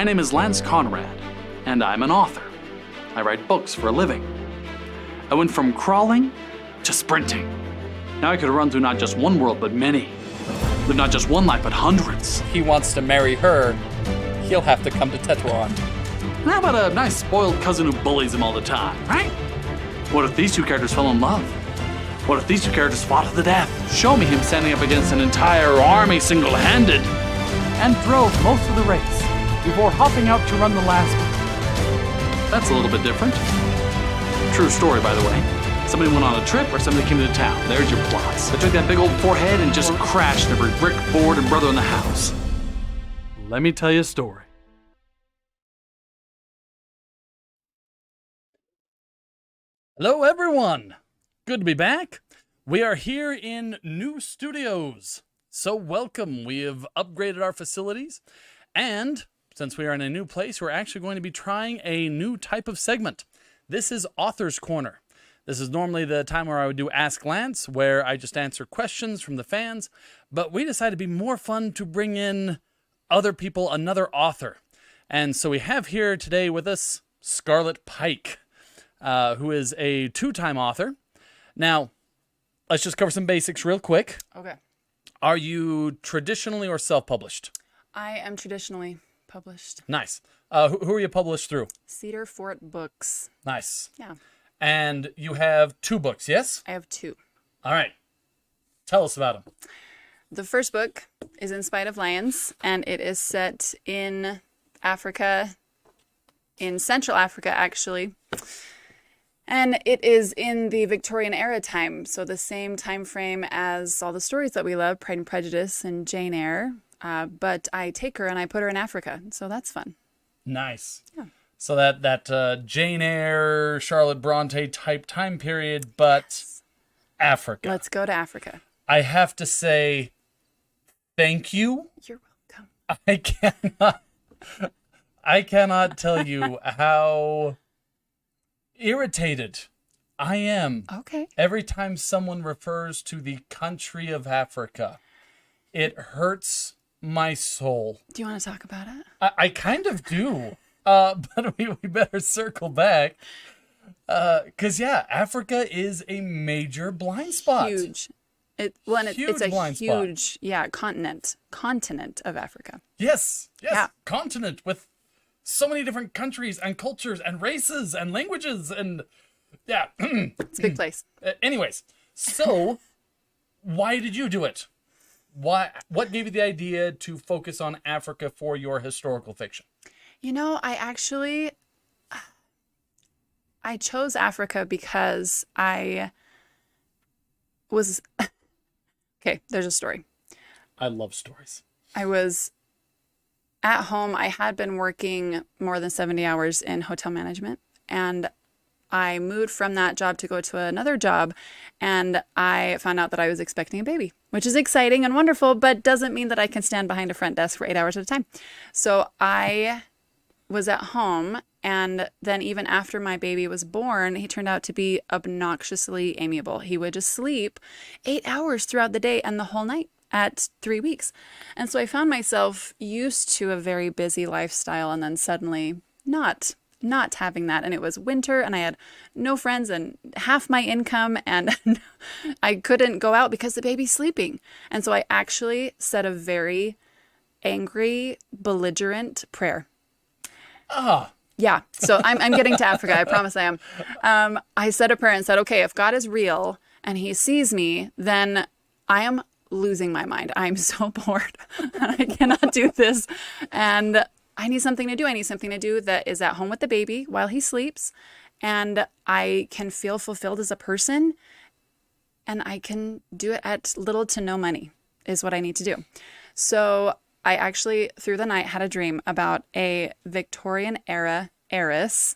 My name is Lance Conrad, and I'm an author. I write books for a living. I went from crawling to sprinting. Now I could run through not just one world, but many. Live not just one life, but hundreds. He wants to marry her. He'll have to come to Tetron. And how about a nice spoiled cousin who bullies him all the time, right? What if these two characters fell in love? What if these two characters fought to the death? Show me him standing up against an entire army single-handed and drove most of the race before hopping out to run the last one. That's a little bit different. True story, by the way. Somebody went on a trip or somebody came into town. There's your plots. They took that big old forehead and just crashed every brick, board, and brother in the house. Let me tell you a story. Hello, everyone. Good to be back. We are here in new studios. So welcome. We have upgraded our facilities. And since we are in a new place, we're actually going to be trying a new type of segment. This is Author's Corner. This is normally the time where I would do Ask Lance, where I just answer questions from the fans. But we decided it'd be more fun to bring in other people, another author. And so we have here today with us Scarlette Pike, who is a two-time author. Now, let's just cover some basics real quick. Okay. Are you traditionally or self-published? I am traditionally published. Nice. Who are you published through? Cedar Fort Books. Nice. Yeah. And you have 2 books, yes? I have 2. All right. Tell us about them. The first book is In Spite of Lions, and it is set in Africa, in Central Africa, actually. And it is in the Victorian era time, so the same time frame as all the stories that we love, Pride and Prejudice and Jane Eyre. But I take her and I put her in Africa, so that's fun. Nice. Yeah. So that Jane Eyre, Charlotte Bronte type time period, but yes. Africa. Let's go to Africa. I have to say, thank you. You're welcome. I cannot tell you how irritated I am. Okay. Every time someone refers to the country of Africa, it hurts my soul. Do you want to talk about it? I kind of do. But we better circle back. Because, yeah, Africa is a major blind spot. Huge. It's a huge, continent of Africa. Yes. Yeah. Continent with so many different countries and cultures and races and languages and, yeah. It's a big place. Anyways, so why did you do it? What gave you the idea to focus on Africa for your historical fiction? You know, I chose Africa because I was, okay, there's a story. I love stories. I was at home. I had been working more than 70 hours in hotel management, and I moved from that job to go to another job, and I found out that I was expecting a baby, which is exciting and wonderful, but doesn't mean that I can stand behind a front desk for 8 hours at a time. So I was at home, and then even after my baby was born, he turned out to be obnoxiously amiable. He would just sleep 8 hours throughout the day and the whole night at 3 weeks. And so I found myself used to a very busy lifestyle and then suddenly not having that. And it was winter and I had no friends and half my income and I couldn't go out because the baby's sleeping. And so I actually said a very angry, belligerent prayer. Yeah. So I'm getting to Africa. I promise I am. I said a prayer and said, okay, if God is real and he sees me, then I am losing my mind. I'm so bored. I cannot do this. And I need something to do. I need something to do that is at home with the baby while he sleeps. And I can feel fulfilled as a person. And I can do it at little to no money is what I need to do. So I actually, through the night, had a dream about a Victorian era heiress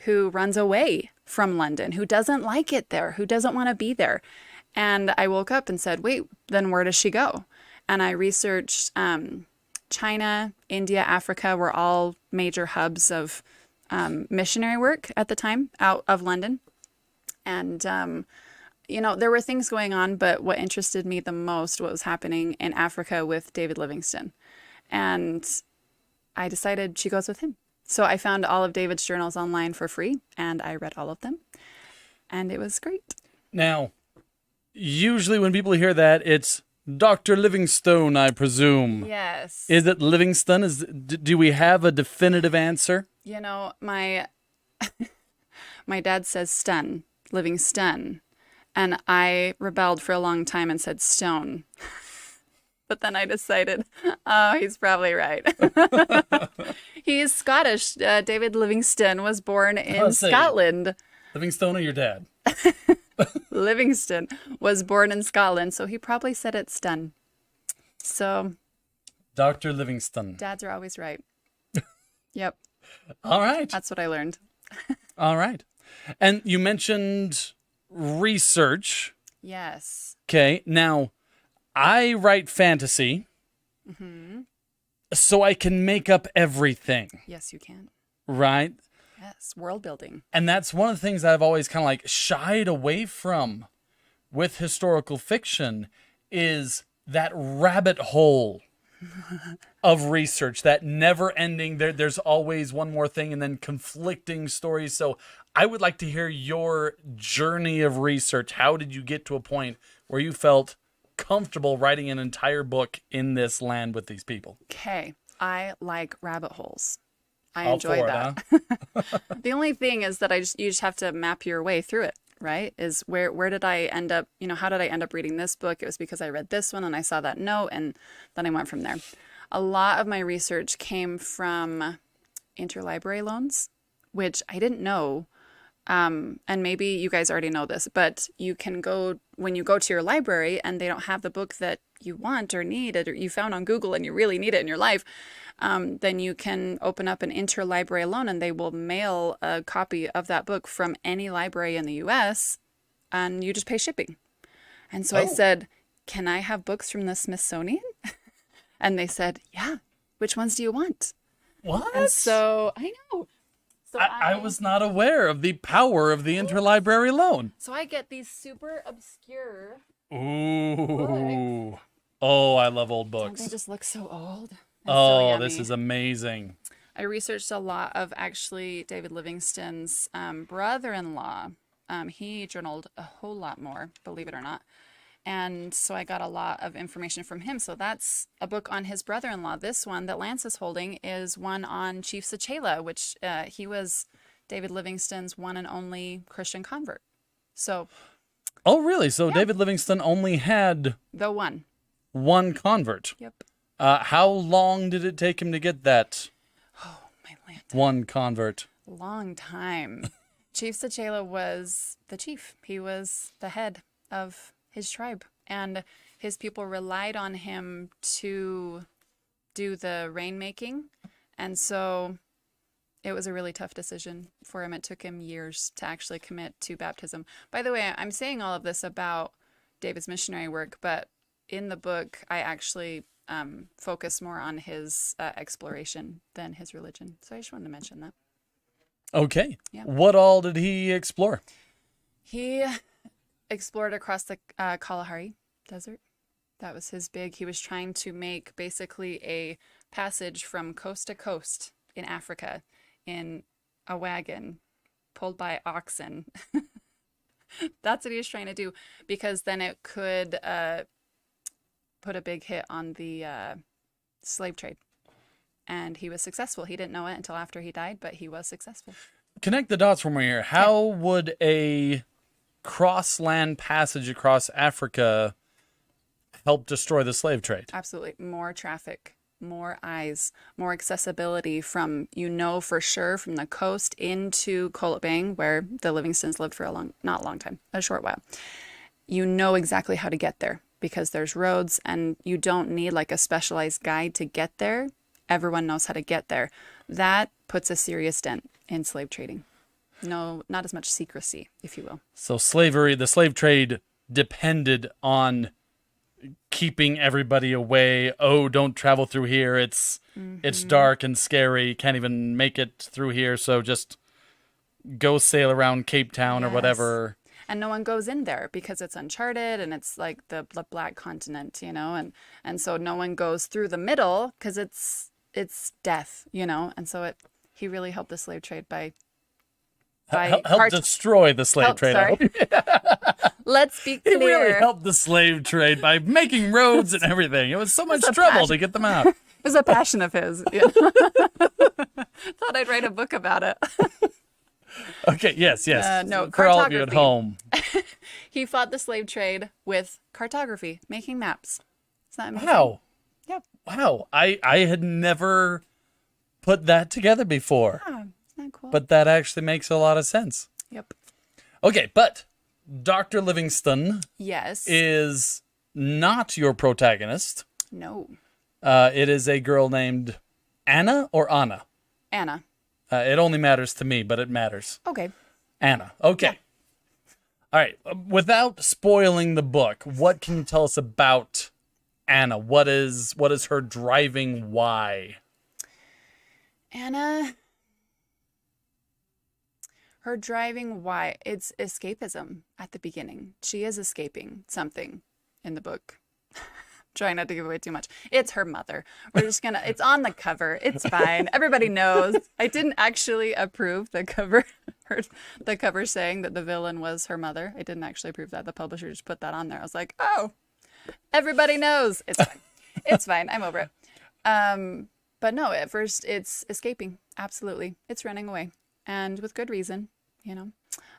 who runs away from London, who doesn't like it there, who doesn't want to be there. And I woke up and said, wait, then where does she go? And I researched China, India, Africa were all major hubs of missionary work at the time out of London. And, there were things going on, but what interested me the most, what was happening in Africa with David Livingstone. And I decided she goes with him. So I found all of David's journals online for free, and I read all of them, and it was great. Now, usually when people hear that, it's Dr. Livingstone, I presume. Yes. Is it Livingston? Do we have a definitive answer? You know, my my dad says stun, Livingston, and I rebelled for a long time and said stone. But then I decided, oh, he's probably right. He's Scottish. David Livingstone was born in Scotland. Livingstone or your dad? Livingston was born in Scotland, so he probably said it's done. So, Dr. Livingstone. dads are always right. Yep. All right. That's what I learned. All right. And you mentioned research. Yes. Okay. Now, I write fantasy, so I can make up everything, Yes, you can. right? Yes. World building. And that's one of the things that I've always kind of like shied away from with historical fiction is that rabbit hole of research, that never ending. There's always one more thing and then conflicting stories. So I would like to hear your journey of research. How did you get to a point where you felt comfortable writing an entire book in this land with these people? Okay. I like rabbit holes. I All enjoy for it, that. huh? The only thing is that you just have to map your way through it, right? Is where did I end up, how did I end up reading this book? It was because I read this one and I saw that note and then I went from there. A lot of my research came from interlibrary loans, which I didn't know. And maybe you guys already know this, but you can go when you go to your library and they don't have the book that you want or need or you found on Google and you really need it in your life, then you can open up an interlibrary loan and they will mail a copy of that book from any library in the US and you just pay shipping. And so I said, can I have books from the Smithsonian? And they said, yeah. Which ones do you want? What? And so I know. So I was not aware of the power of the interlibrary loan. So I get these super obscure. Ooh. Oh, I love old Don't books. they just look so old? And Oh, so this yummy. is amazing. I researched a lot of actually David Livingstone's brother-in-law. He journaled a whole lot more, believe it or not. And so I got a lot of information from him. So that's a book on his brother-in-law. This one that Lance is holding is one on Chief S.A.T, which he was David Livingstone's one and only Christian convert. So Oh, really? So David Livingstone only had the one. one convert. Yep. How long did it take him to get that Oh, my land. one convert? Long time. Chief S.A.T was the chief. He was the head of his tribe, and his people relied on him to do the rainmaking, and so it was a really tough decision for him. It took him years to actually commit to baptism. By the way, I'm saying all of this about David's missionary work, but in the book, I actually focus more on his exploration than his religion. So I just wanted to mention that. Okay. Yeah. What all did he explore? He explored across the Kalahari Desert. That was his big. He was trying to make basically a passage from coast to coast in Africa in a wagon pulled by oxen. That's what he was trying to do, because then it could put a big hit on the slave trade. And he was successful. He didn't know it until after he died, but he was successful. Connect the dots for me here. How would a cross-land passage across Africa help destroy the slave trade? Absolutely. More traffic, more eyes, more accessibility from, for sure, from the coast into Kolobeng, where the Livingstones lived for a short while. You know exactly how to get there because there's roads and you don't need like a specialized guide to get there. Everyone knows how to get there. That puts a serious dent in slave trading. No, not as much secrecy, if you will. So the slave trade depended on keeping everybody away. Oh, don't travel through here. It's dark and scary. Can't even make it through here. So just go sail around Cape Town or Yes. whatever. And no one goes in there because it's uncharted and it's like the black continent, and so no one goes through the middle because it's it's death, you know, and so he really helped the slave trade by Help destroy the slave trade. Sorry. Let's be clear. He really helped the slave trade by making roads and everything. It was so much trouble to get them out. It was a passion of his. Yeah. Thought I'd write a book about it. Okay, yes. No, for all of you at home. He fought the slave trade with cartography, making maps. Is that amazing? Wow. Yep. Wow. I had never put that together before. Oh, isn't that cool? But that actually makes a lot of sense. Yep. Okay, but Dr. Livingston Yes. is not your protagonist. No. It is a girl named Anna or Anna? Anna. It only matters to me, but it matters. Okay. Anna. Okay. Yeah. All right. Without spoiling the book, what can you tell us about Anna? What is her driving why? Anna, her driving why, it's escapism at the beginning. She is escaping something in the book. Trying not to give away too much. It's her mother. It's on the cover. It's fine. Everybody knows. I didn't actually approve the cover. The cover saying that the villain was her mother. I didn't actually approve that. The publisher just put that on there. I was like, oh, everybody knows. It's fine. It's fine. I'm over it. But no, at first it's escaping. Absolutely. It's running away. And with good reason, you know.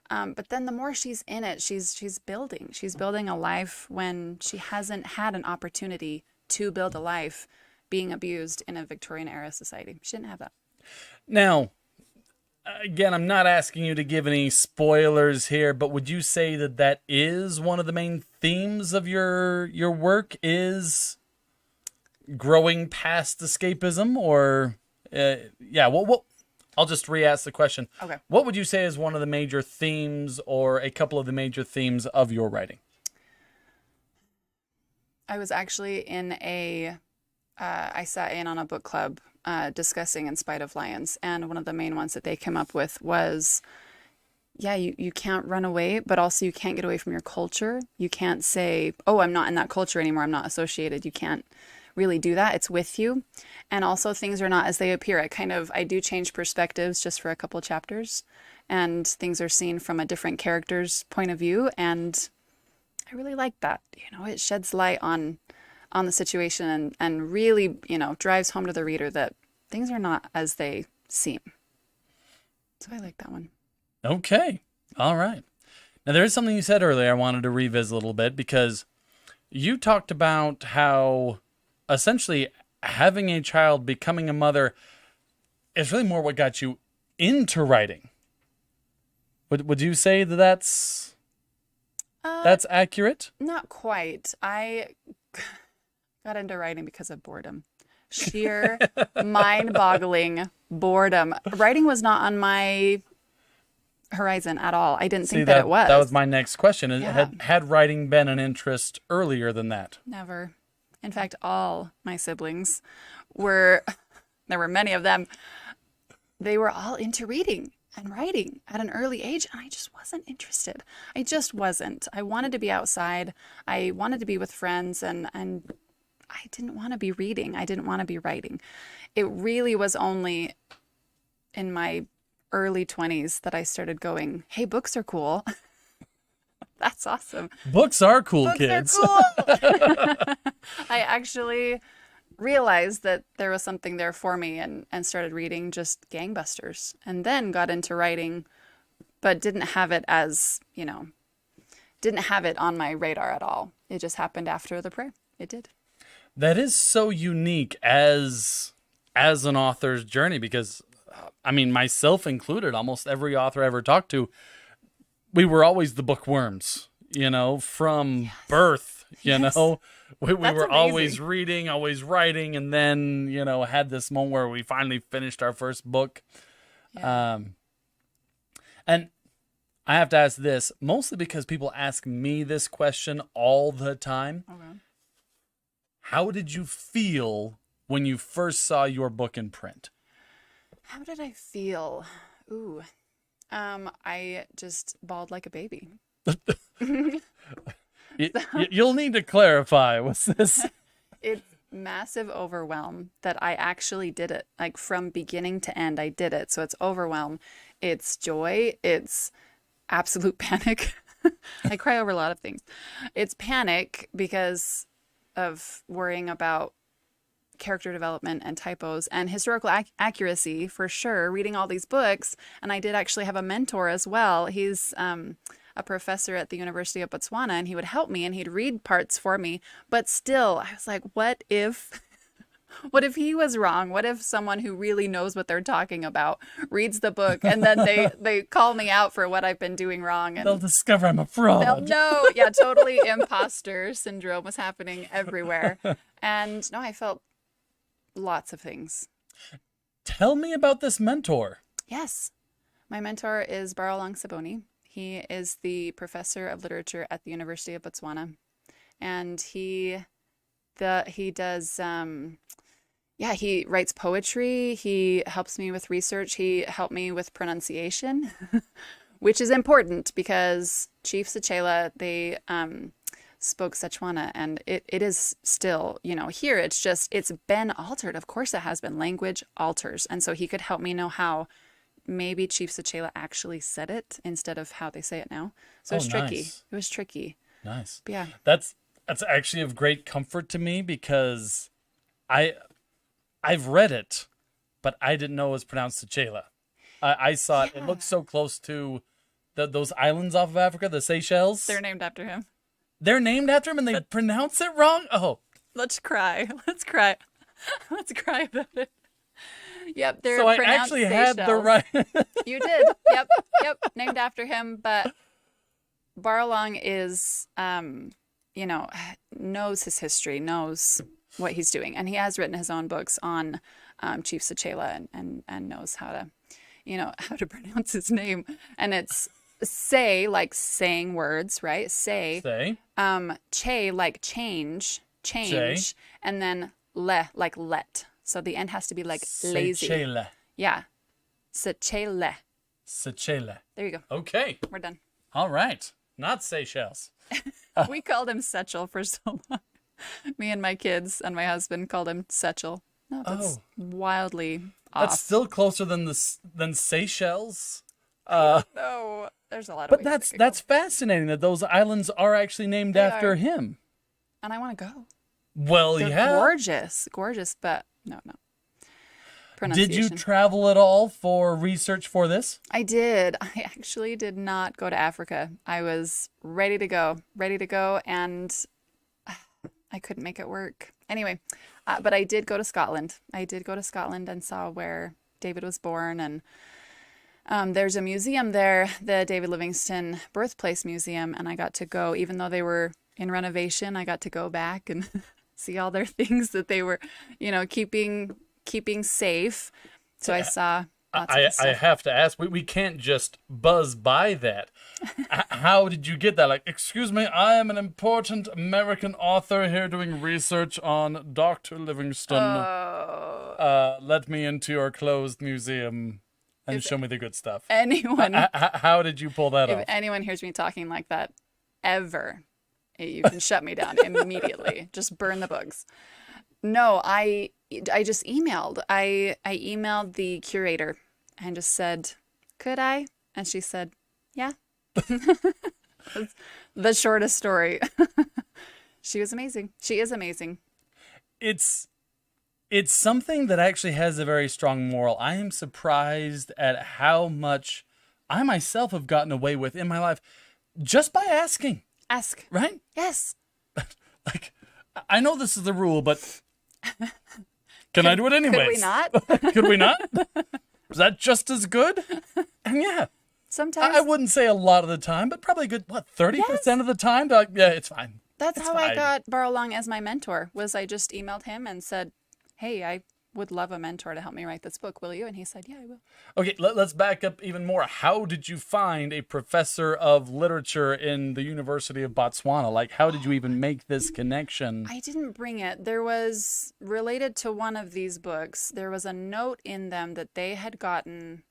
But then the more she's in it, she's building. She's building a life when she hasn't had an opportunity to build a life being abused in a Victorian era society. She didn't have that. Now, again, I'm not asking you to give any spoilers here, but would you say that is one of the main themes of your work, is growing past escapism? Or what I'll just re-ask the question. Okay. What would you say is one of the major themes, or a couple of the major themes of your writing? I was actually in I sat in on a book club discussing In Spite of Lions, and one of the main ones that they came up with was, you can't run away, but also you can't get away from your culture. You can't say, oh, I'm not in that culture anymore, I'm not associated. You can't really do that. It's with you. And also things are not as they appear. I do change perspectives just for a couple chapters, and things are seen from a different character's point of view. And I really like that. You know, it sheds light on the situation and really, you know, drives home to the reader that things are not as they seem. So I like that one. Okay. All right. Now, there is something you said earlier I wanted to revisit a little bit, because you talked about how essentially having a child, becoming a mother, is really more what got you into writing. Would you say that's accurate? Not quite. I got into writing because of boredom. Sheer mind-boggling boredom. Writing was not on my horizon at all. I didn't think that it was. That was my next question. Yeah. Had writing been an interest earlier than that? Never. In fact, all my siblings there were many of them, they were all into reading and writing at an early age, and I just wasn't interested. I just wasn't. I wanted to be outside. I wanted to be with friends, and I didn't want to be reading. I didn't want to be writing. It really was only in my early 20s that I started going, hey, books are cool. That's awesome. Books are cool, Books kids. are cool. I actually realized that there was something there for me, and started reading just gangbusters, and then got into writing, but didn't have it as, you know, didn't have it on my radar at all. It just happened after the prayer. It did. That is so unique as an author's journey, because, I mean, myself included, almost every author I ever talked to, we were always the bookworms, you know, from birth, you know. We were always reading, always writing, and then, you know, had this moment where we finally finished our first book. Yeah. And I have to ask this, mostly because people ask me this question all the time. Okay. How did you feel when you first saw your book in print? How did I feel? Ooh. I just bawled like a baby. You'll need to clarify. Was this? It's massive overwhelm that I actually did it. Like from beginning to end, I did it. So it's overwhelm. It's joy. It's absolute panic. I cry over a lot of things. It's panic because of worrying about character development and typos and historical accuracy for sure, reading all these books. And I did actually have a mentor as well. He's a professor at the University of Botswana, and he would help me and he'd read parts for me. But still, I was like, what if he was wrong? What if someone who really knows what they're talking about reads the book and then they call me out for what I've been doing wrong? And they'll discover I'm a fraud. they'll know. Yeah, totally. Imposter syndrome was happening everywhere. And no, I felt lots of things. Tell me about this mentor. Yes. My mentor is Baralang Saboni. He is the professor of literature at the University of Botswana. And he does, he writes poetry. He helps me with research. He helped me with pronunciation, which is important because Chief Sechela, they spoke Setswana, and it is still, here it's been altered. Of course it has been. Language alters. And so he could help me know how maybe Chief Sechela actually said it instead of how they say it now. So it was tricky. Nice. It was tricky. Nice. But yeah. That's actually of great comfort to me because I've read it, but I didn't know it was pronounced Sechela. I saw it. It looked so close to those islands off of Africa, the Seychelles. They're named after him. They're named after him and they pronounce it wrong? Oh. Let's cry. Let's cry. Let's cry about it. Yep, they're so I pronounced actually Seychelles. had the right. You did. Yep. Named after him. But Baralang is, knows his history, knows what he's doing, and he has written his own books on Chief Sechela and knows how to pronounce his name. And it's say, like saying words, right? Say. Che, like change, Che. and then le, like let. So the end has to be like lazy. Sechela. Yeah. Sechela. Sechela. There you go. Okay. We're done. All right. Not Seychelles. We called him Setchel for so long. Me and my kids and my husband called him Setchel. No, that's wildly off. That's still closer than Seychelles. No, there's a lot of. But that's fascinating that those islands are actually named after him. And I want to go. Well, They're yeah. gorgeous, but no. Did you travel at all for research for this? I did. I actually did not go to Africa. I was ready to go, and I couldn't make it work. Anyway, but I did go to Scotland. And saw where David was born, and there's a museum there, the David Livingstone Birthplace Museum, and I got to go, even though they were in renovation, I got to go back and see all their things that they were, keeping safe. So I saw lots of stuff. I have to ask, we can't just buzz by that. How did you get that? Like, excuse me, I am an important American author here doing research on Dr. Livingstone. Let me into your closed museum and show me the good stuff. How did you pull that off? If anyone hears me talking like that ever, you can shut me down immediately. Just burn the books. No, I just emailed. I emailed the curator and just said, could I? And she said, yeah. The shortest story. She was amazing. She is amazing. It's something that actually has a very strong moral. I am surprised at how much I myself have gotten away with in my life just by asking. Ask. Right? Yes. Like, I know this is the rule, but can I do it anyways? Could we not? Could we not? Is that just as good? And yeah. Sometimes. I wouldn't say a lot of the time, but probably a good, 30% of the time? Like, yeah, it's fine. That's how I got Baralang as my mentor, was I just emailed him and said, hey, I would love a mentor to help me write this book. Will you? And he said, yeah, I will. Okay, let's back up even more. How did you find a professor of literature in the University of Botswana? Like, how did you even make this connection? I didn't bring it. There was, related to one of these books, there was a note in them that they had gotten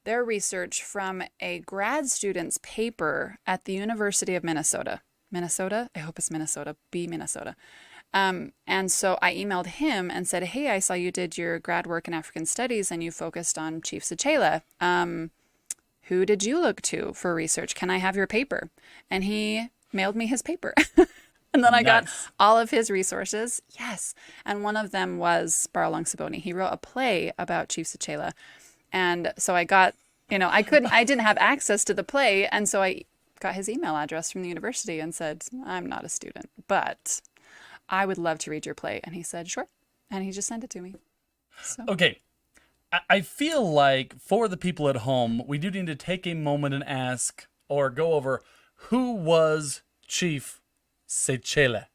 their research from a grad student's paper at the University of Minnesota. Minnesota? I hope it's Minnesota. Minnesota. And so I emailed him and said, hey, I saw you did your grad work in African Studies and you focused on Chief Sechela. Who did you look to for research? Can I have your paper? And he mailed me his paper. And then I got all of his resources. Yes. And one of them was Baralong Saboni. He wrote a play about Chief Sechela. And so I got, I didn't have access to the play. And so I got his email address from the university and said, I'm not a student, but I would love to read your play. And he said, sure. And he just sent it to me. So. Okay. I feel like for the people at home, we do need to take a moment and ask or go over who was Chief Sechela.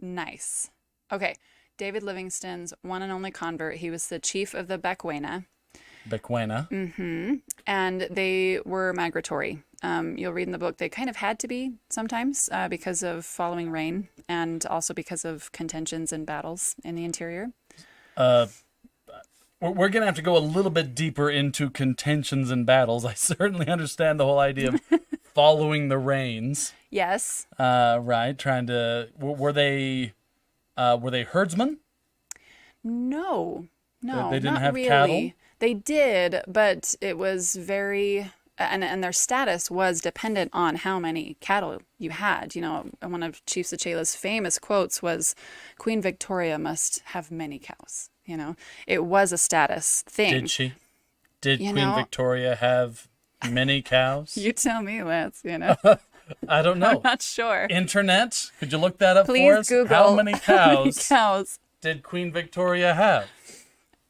Nice. Okay. David Livingstone's one and only convert. He was the chief of the Bekwena. Mm-hmm. And they were migratory. You'll read in the book, they kind of had to be sometimes because of following rain and also because of contentions and battles in the interior. We're going to have to go a little bit deeper into contentions and battles. I certainly understand the whole idea of following the rains. Yes. Right. Trying to, were they herdsmen? No, They didn't not have really. cattle? They did, but it was very, and their status was dependent on how many cattle you had. One of Chief Sechela's famous quotes was, Queen Victoria must have many cows. It was a status thing. Did she? Did Queen Victoria have many cows? You tell me, Lance, I don't know. I'm not sure. Internet? Could you look that up Please for us? Google How many cows, cows did Queen Victoria have?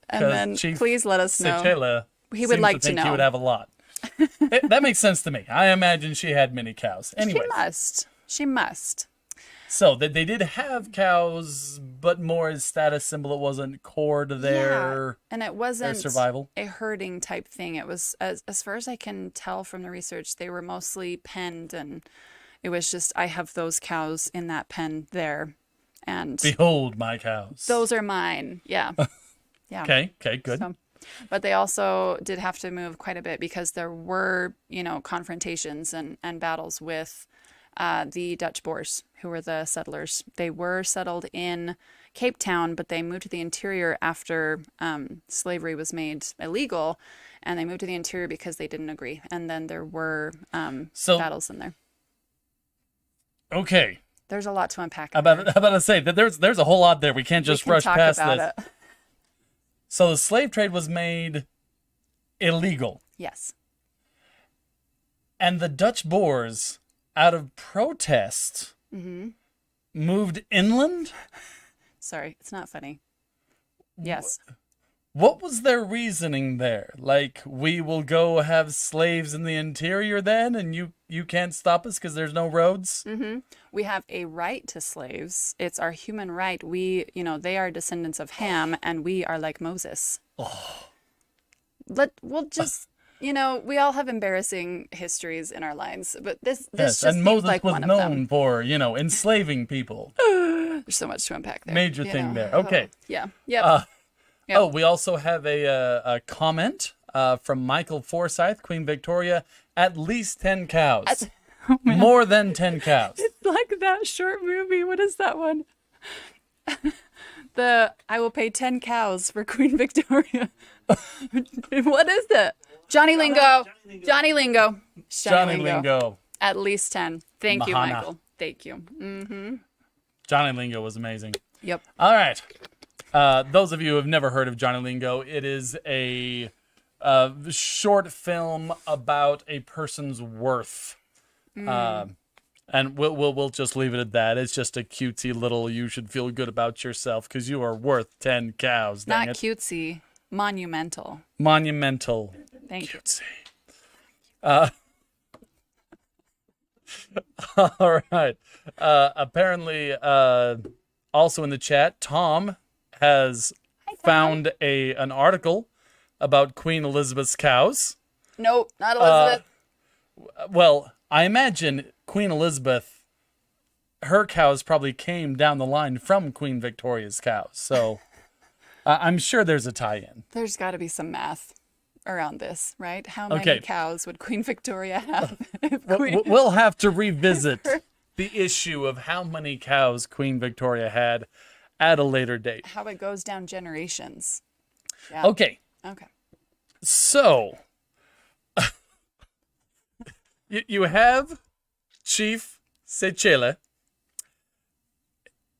And then Chief please let us know. Sechela He would like to think know. He would have a lot. That makes sense to me. I imagine she had many cows. Anyway, She must. So they did have cows, but more as status symbol. It wasn't core to their and it wasn't survival. A herding type thing. It was, as far as I can tell from the research, they were mostly penned, and it was just, I have those cows in that pen there, and behold my cows. Those are mine. Yeah. Yeah. Okay, good. So, but they also did have to move quite a bit because there were, confrontations and battles with the Dutch Boers, who were the settlers. They were settled in Cape Town, but they moved to the interior after slavery was made illegal, and they moved to the interior because they didn't agree. And then there were battles in there. Okay. There's a lot to unpack. I'm about to say that there's a whole lot there. We can't just rush past this. So the slave trade was made illegal. Yes. And the Dutch Boers, out of protest, moved inland? Sorry, it's not funny. Yes. What was their reasoning there? Like, we will go have slaves in the interior then, and you can't stop us because there's no roads? Mm-hmm. We have a right to slaves. It's our human right. We, they are descendants of Ham, and we are like Moses. We'll just, we all have embarrassing histories in our lives, but this just and Moses like was one of known them. for, enslaving people. There's so much to unpack there. Major thing there. Okay. Yeah. Yep. Yep. Oh, we also have a comment from Michael Forsyth, Queen Victoria, at least 10 cows. More than 10 cows. It's like that short movie. What is that one? I will pay 10 cows for Queen Victoria. What is it? Johnny Lingo. Johnny Lingo. Johnny Lingo. At least 10. Thank you, Mahana. Michael. Thank you. Mm-hmm. Johnny Lingo was amazing. Yep. All right. Those of you who have never heard of Johnny Lingo, it is a short film about a person's worth. And we'll just leave it at that. It's just a cutesy little, you should feel good about yourself because you are worth 10 cows. Not cutesy. Monumental. Monumental. Thank you. All right. Apparently, also in the chat, Tom has found an article about Queen Elizabeth's cows. Nope, not Elizabeth. Well, I imagine Queen Elizabeth, her cows probably came down the line from Queen Victoria's cows. So I'm sure there's a tie-in. There's got to be some math around this, right? How many cows would Queen Victoria have? We'll have to revisit the issue of how many cows Queen Victoria had at a later date. How it goes down generations. Yeah. Okay, Okay. so you have Chief Sechele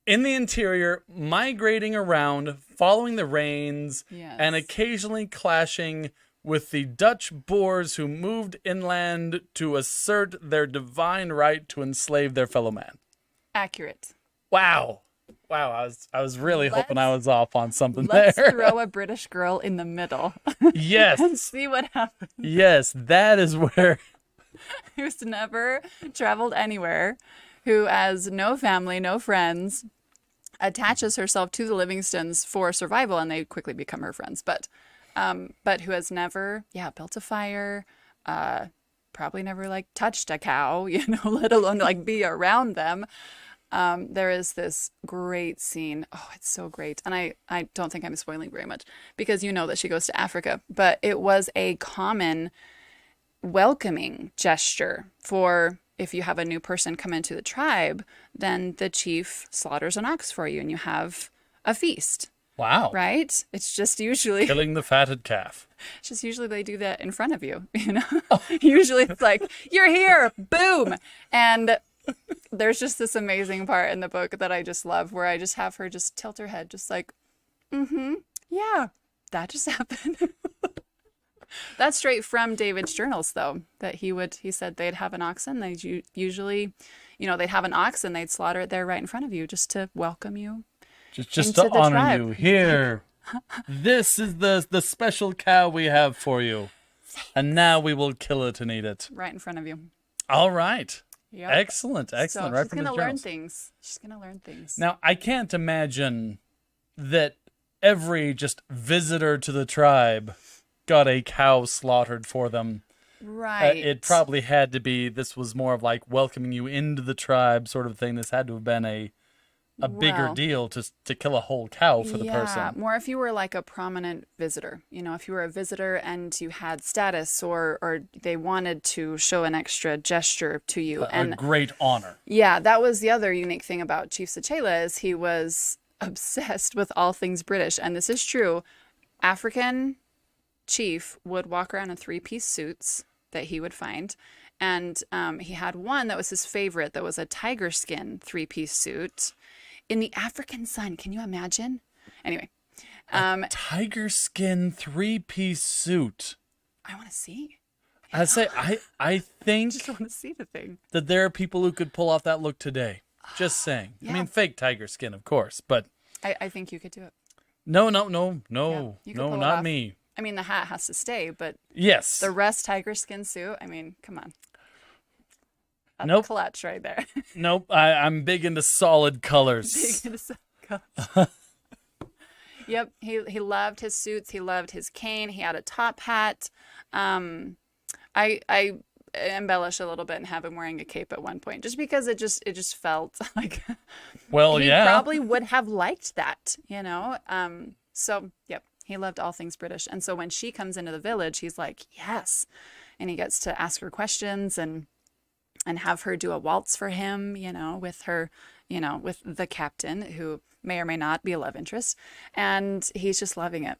in the interior, migrating around, following the rains, Yes. and occasionally clashing with the Dutch Boers who moved inland to assert their divine right to enslave their fellow man. Accurate. Wow. Wow, I was really hoping I Let's- was off on something Let's there. throw a British girl in the middle Yes. and see what happens. Yes, that is where Who's never traveled anywhere, who has no family, no friends, attaches herself to the Livingstons for survival, and they quickly become her friends. But who has never, built a fire, probably never like touched a cow, let alone like be around them. There is this great scene. Oh, it's so great. And I don't think I'm spoiling very much because you know that she goes to Africa, but it was a common welcoming gesture for if you have a new person come into the tribe, then the chief slaughters an ox for you and you have a feast, wow. right? It's just usually Killing the fatted calf. they do that in front of you, Usually it's like, you're here, boom. And there's just this amazing part in the book that I just love where I just have her just tilt her head just like, yeah, that just happened. That's straight from David's journals, though, that he said they'd have an oxen. They'd usually, they'd have an ox and they'd slaughter it there right in front of you just to welcome you. Just into to the honor tribe. you. Here. This is the special cow we have for you. And now we will kill it and eat it. Right in front of you. All right. Yep. Excellent. So Right she's from going his to learn journals. things. She's going to learn things. Now, I can't imagine that every just visitor to the tribe got a cow slaughtered for them. Right. It probably had to be, this was more of like welcoming you into the tribe sort of thing. This had to have been a bigger Well, deal to kill a whole cow for the person. More if you were like a prominent visitor. If you were a visitor and you had status or they wanted to show an extra gesture to you. A great honor. Yeah, that was the other unique thing about Chief Sechele is he was obsessed with all things British. And this is true. African chief would walk around in 3-piece suits that he would find. And he had one that was his favorite that was a tiger skin 3-piece suit in the African sun. Can you imagine? Anyway. Tiger skin 3-piece suit. I want to see. I say, I think I just want to see the thing. that there are people who could pull off that look today. Just saying. Yeah. I mean, fake tiger skin, of course, but I think you could do it. no, you could pull it not off. me. I mean, the hat has to stay, but Yes. the rest tiger skin suit, I mean, come on. That's Nope. a clutch right there. Nope. I'm big into solid colors. Yep, he loved his suits. He loved his cane. He had a top hat. I embellish a little bit and have him wearing a cape at one point, just because it just felt like Well, he yeah. probably would have liked that, So yep, he loved all things British, and so when she comes into the village, he's like, yes, and he gets to ask her questions and have her do a waltz for him, with her, with the captain who may or may not be a love interest, and he's just loving it.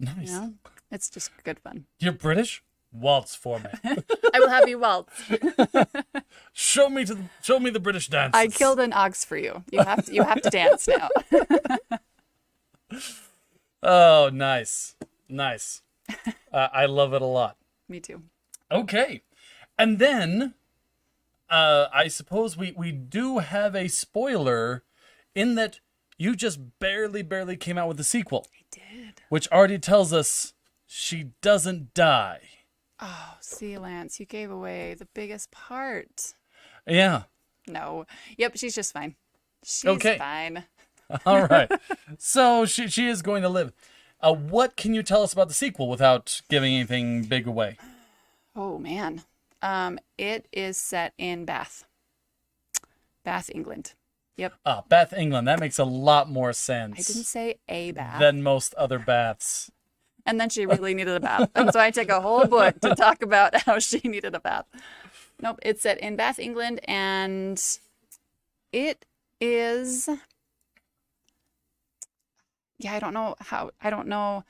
Nice. It's just good fun. You're British? Waltz for me. I will have you waltz. Show me the British dances. I killed an ox for you. You have to dance now. Oh, nice. I love it a lot. Me too. Okay. And then I suppose we do have a spoiler in that you just barely came out with the sequel. I did. Which already tells us she doesn't die. Oh, see, Lance, you gave away the biggest part. Yeah. No. Yep, she's just fine. She's Okay. fine. All right. So she is going to live. What can you tell us about the sequel without giving anything big away? Oh, man. It is set in Bath, England. Yep. Bath, England. That makes a lot more sense. I didn't say a bath. Than most other baths. And then she really needed a bath. And so I took a whole book to talk about how she needed a bath. Nope. It's set in Bath, England, and it is. Yeah, I don't know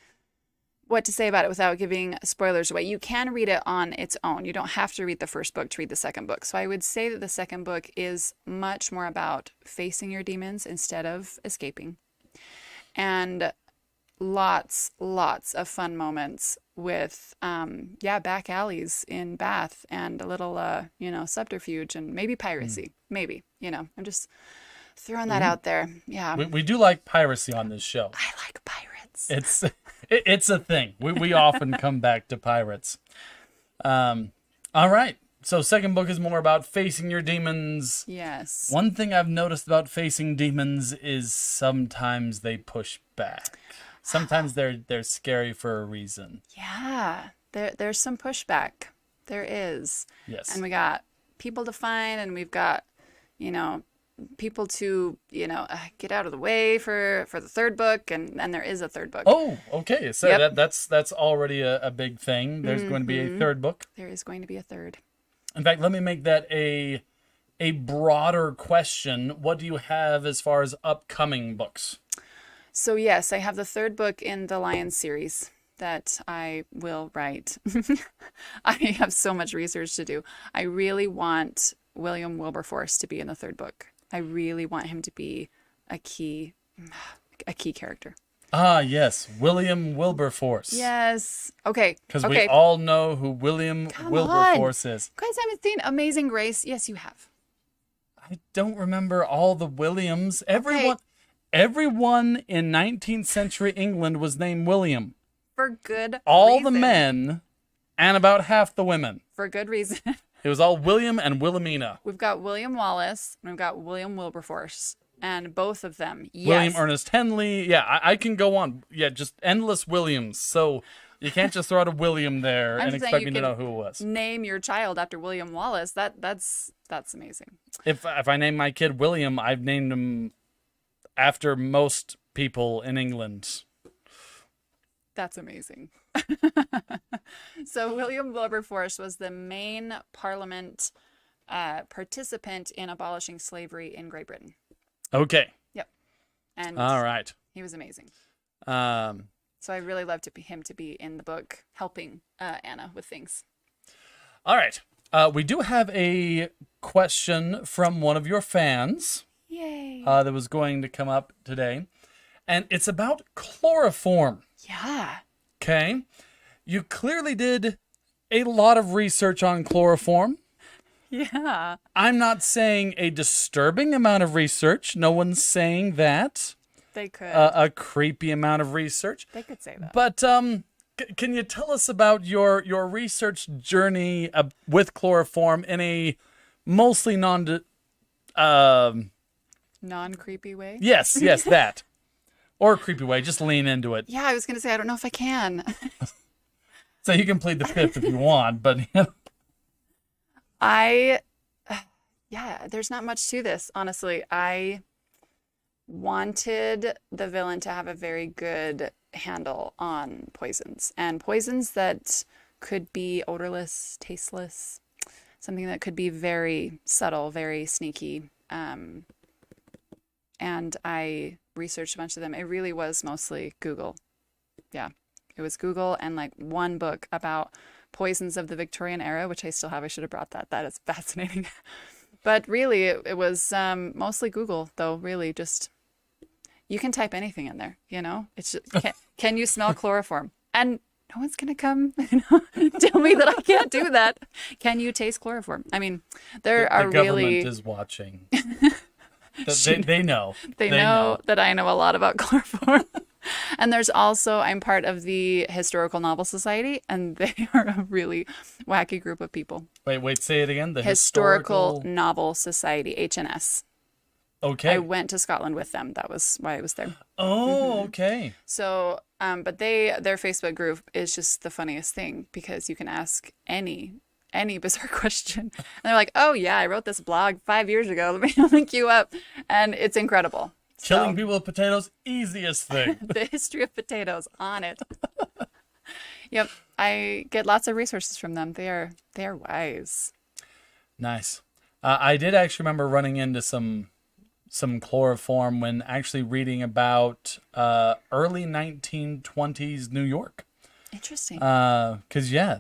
what to say about it without giving spoilers away. You can read it on its own. You don't have to read the first book to read the second book. So I would say that the second book is much more about facing your demons instead of escaping. And lots of fun moments with back alleys in Bath and a little subterfuge and maybe piracy. Maybe. I'm just throwing that out there. Yeah. We do like piracy on this show. I like pirates. It's a thing. We often come back to pirates. All right. So second book is more about facing your demons. Yes. One thing I've noticed about facing demons is sometimes they push back. Sometimes they're scary for a reason. Yeah. There's some pushback. There is. Yes. And we got people to find, and we've got, people to, get out of the way for the third book, and there is a third book. Oh, okay. So Yep. that's already a big thing. There's going to be a third book. There is going to be a third. In fact, let me make that a broader question. What do you have as far as upcoming books? So yes, I have the third book in the Lion series that I will write. I have so much research to do. I really want William Wilberforce to be in the third book. I really want him to be a key character. Ah, yes, William Wilberforce. Yes. Okay. Because okay. we all know who William Wilberforce is. You guys haven't seen Amazing Grace? Yes, you have. I don't remember all the Williams. Okay. Everyone in 19th century England was named William. For good All reason. the men and about half the women. For good reason. It was all William and Wilhelmina. We've got William Wallace and we've got William Wilberforce. And both of them, yes. William Ernest Henley. Yeah, I can go on. Yeah, just endless Williams. So you can't just throw out a William there and expect me to know who it was. Name your child after William Wallace. That's amazing. If I name my kid William, I've named him after most people in England. That's amazing. So William Wilberforce was the main Parliament participant in abolishing slavery in Great Britain. Okay. Yep. And all right. He was amazing. Um, So I really loved him to be in the book helping Anna with things. all right. We do have a question from one of your fans. Yay. That was going to come up today. And it's about chloroform. Yeah. Okay. You clearly did a lot of research on chloroform. Yeah. I'm not saying a disturbing amount of research. No one's saying that. They could. A creepy amount of research. They could say that. But can you tell us about your research journey with chloroform in a mostly Non-creepy way? Yes, that. Or a creepy way. Just lean into it. Yeah, I was going to say, I don't know if I can. So you can plead the fifth if you want, but... There's not much to this, honestly. I wanted the villain to have a very good handle on poisons, and poisons that could be odorless, tasteless, something that could be very subtle, very sneaky. And I researched a bunch of them. It really was mostly Google. Yeah, it was Google and like one book about poisons of the Victorian era, which I still have. I should have brought that. That is fascinating. But really, it was mostly Google, though. Really, just you can type anything in there. It's just, can you smell chloroform? And no one's gonna come tell me that I can't do that. Can you taste chloroform? I mean, the government is watching. They know. They know that I know a lot about chloroform. And there's also, I'm part of the Historical Novel Society, and they are a really wacky group of people. Wait, say it again. The Historical Novel Society, HNS. Okay. I went to Scotland with them. That was why I was there. Oh, okay. So, but their Facebook group is just the funniest thing because you can ask any bizarre question. And they're like, oh yeah, I wrote this blog 5 years ago. Let me link you up. And it's incredible. Killing people with potatoes, easiest thing. The history of potatoes on it. Yep. I get lots of resources from them. They are wise. Nice. I did actually remember running into some chloroform when actually reading about early 1920s New York. Interesting. Because, yeah,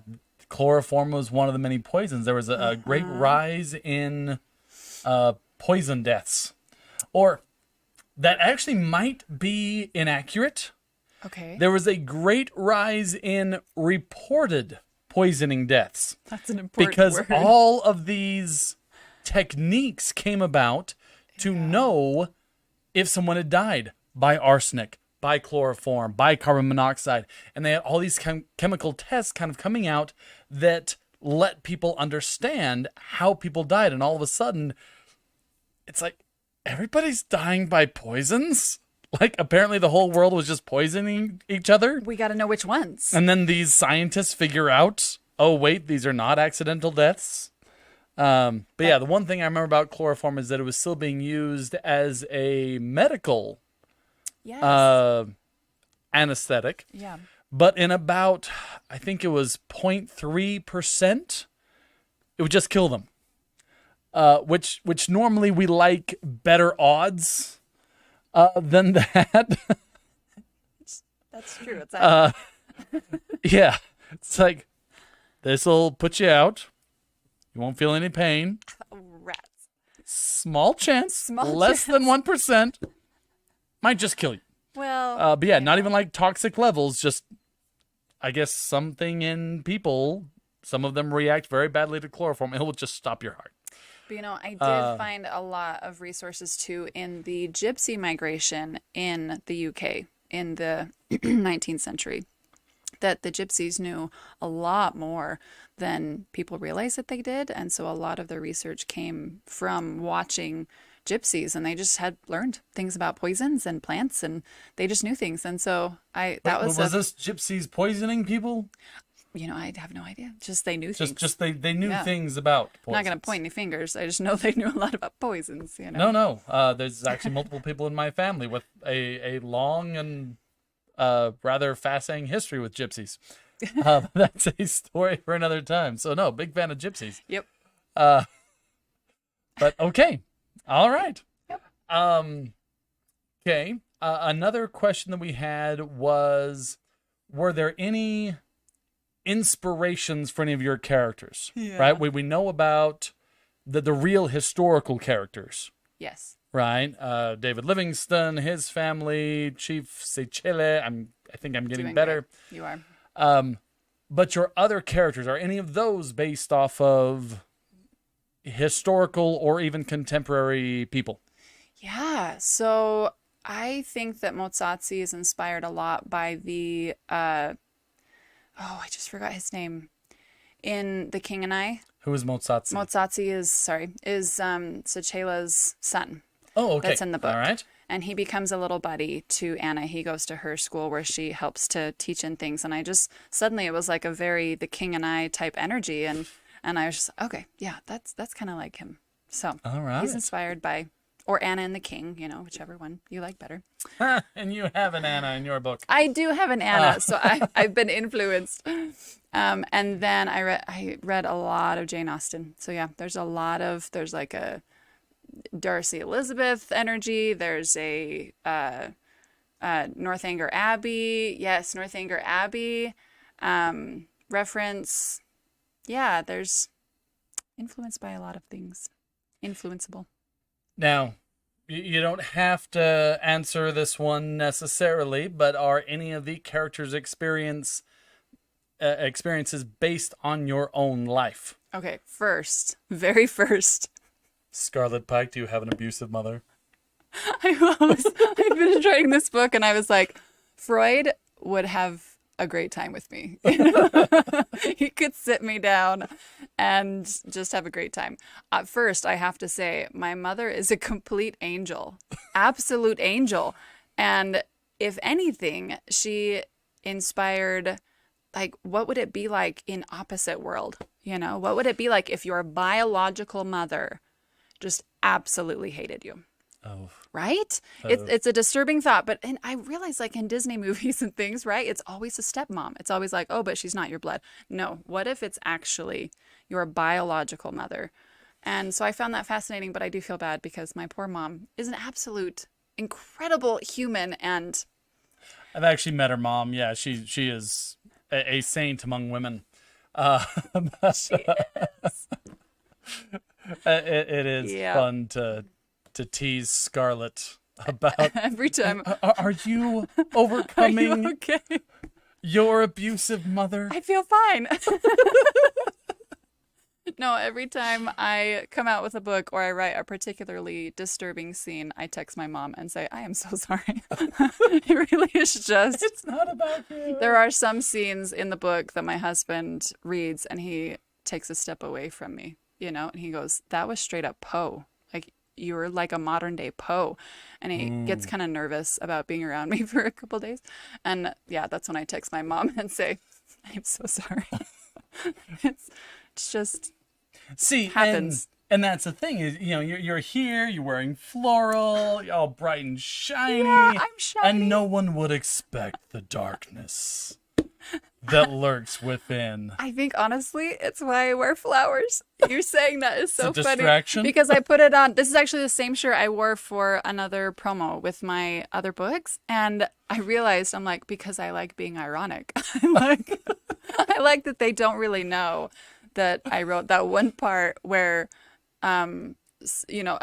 chloroform was one of the many poisons. There was a great rise in poison deaths. Or that actually might be inaccurate. Okay. There was a great rise in reported poisoning deaths. That's an important Because word. all of these techniques came about to know if someone had died by arsenic, by chloroform, by carbon monoxide. And they had all these chemical tests kind of coming out that let people understand how people died. And all of a sudden, it's like, everybody's dying by poisons? Like, apparently the whole world was just poisoning each other? We got to know which ones. And then these scientists figure out, oh, wait, these are not accidental deaths. But yeah, the one thing I remember about chloroform is that it was still being used as a medical Yes. anesthetic. Yeah. But in about, I think it was 0.3%, it would just kill them. Which normally we like better odds than that. That's true. It's that. Yeah, it's like, this'll put you out. You won't feel any pain. Rats. Small chance, Small less than 1%, might just kill you. Well, But yeah, not even like toxic levels, just, I guess, something in people, some of them react very badly to chloroform. It will just stop your heart. but, I did find a lot of resources too in the gypsy migration in the UK in the 19th century. That the gypsies knew a lot more than people realized that they did. And so a lot of their research came from watching gypsies, and they just had learned things about poisons and plants, and they just knew things. And so Was this gypsies poisoning people? I have no idea. Just they knew things. Just they knew things about poisons. I'm not going to point any fingers. I just know they knew a lot about poisons, No. There's actually multiple people in my family with a long and rather fascinating history with gypsies. That's a story for another time. So no, big fan of gypsies. Yep. But okay. All right. Yep. Okay. Another question that we had was, were there any inspirations for any of your characters? Yeah. Right? We know about the real historical characters. Yes. Right? David Livingston, his family, Chief Seychelles. I think I'm getting Doing better. great. You are. But your other characters, are any of those based off of historical or even contemporary people? Yeah. So I think that Mozart is inspired a lot by the I just forgot his name. In The King and I. Who is Mozart? Mozart is Seychelles' son. Oh, okay. That's in the book. All right. And he becomes a little buddy to Anna. He goes to her school where she helps to teach in things. And I just, suddenly it was like a very The King and I type energy. And I was just, okay, yeah, that's kind of like him. So All right. he's inspired by, or Anna and the King, whichever one you like better. And you have an Anna in your book. I do have an Anna, so I've been influenced. And then I read a lot of Jane Austen. So yeah, there's like a Darcy Elizabeth energy. There's a Northanger Abbey. Yes, Northanger Abbey reference. Yeah, there's influenced by a lot of things. Influenceable. Now, you don't have to answer this one necessarily, but are any of the characters' experiences based on your own life? Okay, very first. Scarlette Pike, do you have an abusive mother? I finished writing this book and I was like, Freud would have a great time with me. He could sit me down and just have a great time. At first, I have to say, my mother is a complete angel, absolute angel. And if anything, she inspired, like, what would it be like in opposite world? What would it be like if your biological mother just absolutely hated you? Oh. Right? It's a disturbing thought, but I realize, like, in Disney movies and things, right? It's always a stepmom. It's always like, oh, but she's not your blood. No. What if it's actually your biological mother And so I found that fascinating, but I do feel bad because my poor mom is an absolute incredible human. And I've actually met her mom. Yeah, she is a saint among women. Uh, she is. it is Yeah. fun to tease Scarlette about Every time. are you Are overcoming you okay? your abusive mother? I feel fine. No, every time I come out with a book or I write a particularly disturbing scene, I text my mom and say, I am so sorry. It really is just, It's not about you. there are some scenes in the book that my husband reads and he takes a step away from me, you know, and he goes, that was straight up Poe. Like, you were like a modern day Poe. And he gets kind of nervous about being around me for a couple days. And yeah, that's when I text my mom and say, I'm so sorry. It's just See, happens. and that's the thing is, you know, you're here, you're wearing floral, you're all bright and shiny, Yeah, I'm shiny. and no one would expect the darkness that lurks within. I think honestly, it's why I wear flowers. You saying that is so It's a funny distraction? because I put it on. This is actually the same shirt I wore for another promo with my other books, and I realized I'm like, because I like being ironic. I like that they don't really know that I wrote that one part where, you know,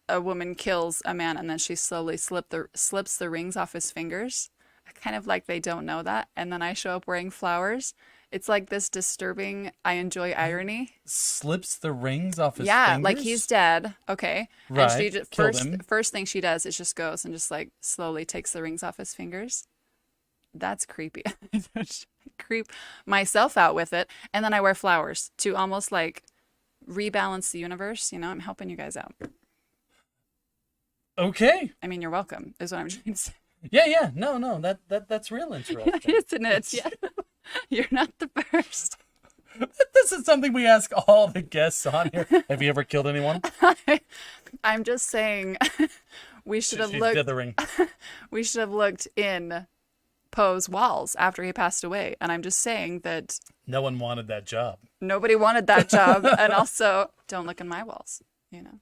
a woman kills a man and then she slowly slips the rings off his fingers. I kind of like they don't know that, and then I show up wearing flowers. It's like this disturbing. I enjoy irony. Slips the rings off his Yeah, fingers? like he's dead. Okay, Right, and she just, killed him. first thing she does is just goes and just like slowly takes the rings off his fingers. That's creepy. I creep myself out with it, and then I wear flowers to almost like rebalance the universe. You know, I'm helping you guys out. Okay. I mean, you're welcome. Is what I'm trying to say. Yeah. No, that's real interesting. Isn't it? Yeah. You're not the first. This is something we ask all the guests on here. Have you ever killed anyone? I'm just saying we should have She's looked dithering. we should have looked in Poe's walls after he passed away. And I'm just saying that No one wanted that job. nobody wanted that job. And also don't look in my walls, you know.